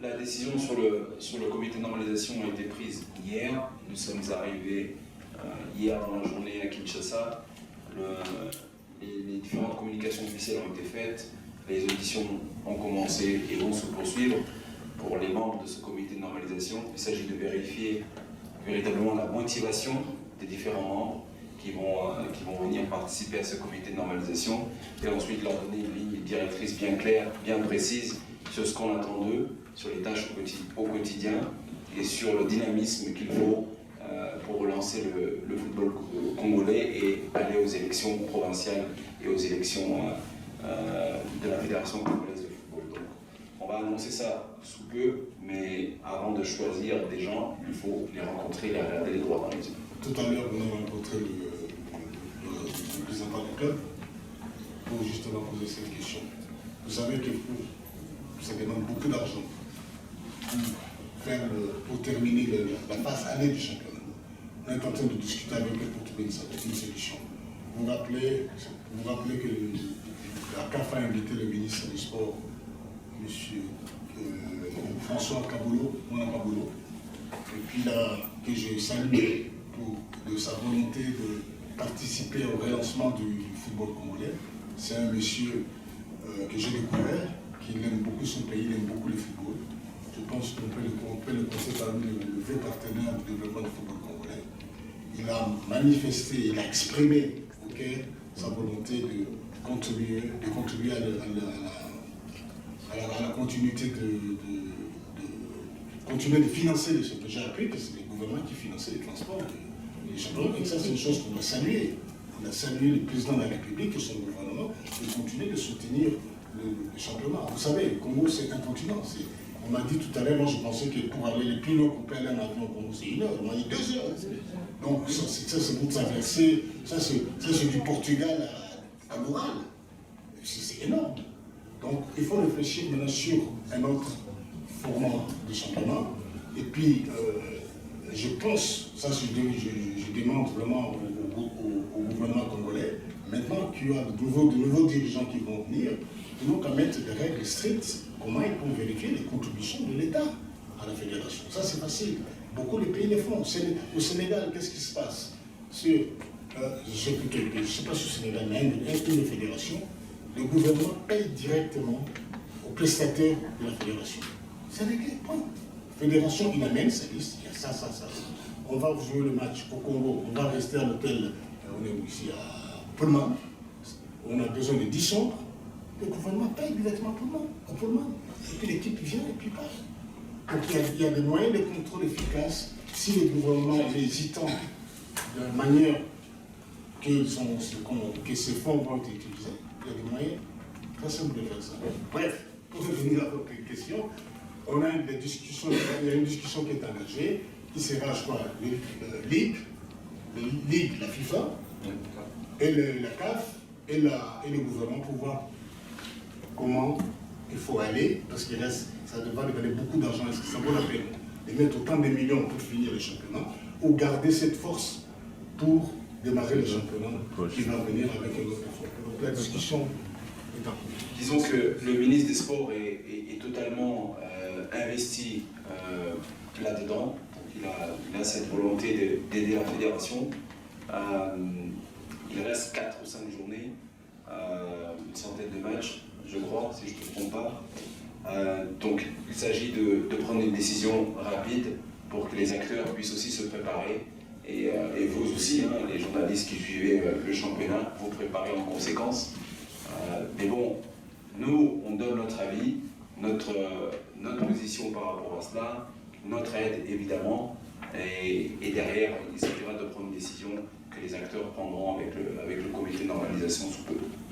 la décision sur le comité de normalisation a été prise hier. Nous sommes arrivés hier dans la journée à Kinshasa. Les différentes communications officielles ont été faites. Les auditions ont commencé et vont se poursuivre pour les membres de ce comité de normalisation. Il s'agit de vérifier véritablement la motivation des différents membres qui vont venir participer à ce comité de normalisation et ensuite leur donner une ligne directrice bien claire, bien précise sur ce qu'on attend d'eux, sur les tâches au quotidien et sur le dynamisme qu'il faut pour relancer le football congolais et aller aux élections provinciales et aux élections de la Fédération congolaise de football. Donc, on va annoncer ça sous peu, mais avant de choisir des gens, il faut les rencontrer, les regarder les droits dans les yeux. Tout à l'heure, on a rencontré le président du club pour justement poser cette question. Vous savez que ça demande beaucoup d'argent pour terminer la phase année du championnat. On est en train de discuter avec eux pour trouver une solution. Vous vous rappelez que la CAF a invité le ministre du Sport, M. François Kaboulo, et puis là, que j'ai salué de sa volonté de participer au relancement du football congolais. C'est un monsieur que j'ai découvert, qui aime beaucoup son pays, il aime beaucoup le football. Je pense qu'on peut le considérer parmi le vrai partenaire du développement du football congolais. Il a manifesté, il a exprimé sa volonté de contribuer à la continuité continuer de financer les choses. J'ai appris que c'est le gouvernement qui finançait les transports, les championnats, et ça c'est une chose qu'on doit saluer. On a salué le président de la République et son gouvernement de continuer de soutenir le championnat. Vous savez, le Congo c'est un continent. On m'a dit tout à l'heure, moi je pensais que pour aller les plus loin qu'on peut aller en avion au Congo, c'est 1 heure, on m'a dit 2 heures. Donc ça c'est pour traverser, ça c'est du Portugal à l'Oral. C'est énorme. Donc il faut réfléchir maintenant sur un autre format de championnat. Et puis je pense, ça je demande vraiment au gouvernement congolais, maintenant qu'il y a de nouveaux dirigeants qui vont venir, ils n'ont qu'à mettre des règles strictes, comment ils peuvent vérifier les contributions de l'État à la fédération. Ça c'est facile. Beaucoup de pays le font. Au Sénégal, qu'est-ce qui se passe? Je ne sais pas si au Sénégal, mais une fédération, le gouvernement paye directement aux prestataires de la fédération. C'est réglé, point. La fédération, il amène sa liste, il y a ça. On va jouer le match au Congo, on va rester à l'hôtel, on est ici à Pullman, on a besoin de 10 chambres, le gouvernement paye directement à Pullman. Et puis l'équipe vient et puis part. Donc il y a des moyens de contrôle efficaces si le gouvernement est hésitant de la manière que ces fonds vont être utilisés. Il y a des moyens très simples de faire ça. Bref, pour revenir à votre question, on a il y a une discussion qui est engagée, qui sera, je crois, Ligue, la FIFA, et la CAF, et le gouvernement pour voir comment il faut aller, parce qu'il reste, ça devrait demander beaucoup d'argent, est-ce que ça vaut la peine de mettre autant de millions pour finir le championnat, ou garder cette force pour démarrer le championnat qui va venir avec un autre effort. Donc la discussion est en cours. Disons que le ministre des Sports est totalement investi là-dedans. Il a cette volonté d'aider la fédération. Il reste 4 ou 5 journées, une centaine de matchs, je crois, si je ne me trompe pas. Donc il s'agit de prendre une décision rapide pour que les acteurs puissent aussi se préparer. Et vous aussi, hein, les journalistes qui suivez le championnat, vous préparez en conséquence. Mais bon, nous, on donne notre avis, notre position par rapport à cela, notre aide évidemment, et derrière, il s'agira de prendre une décision que les acteurs prendront avec le comité de normalisation sous peu.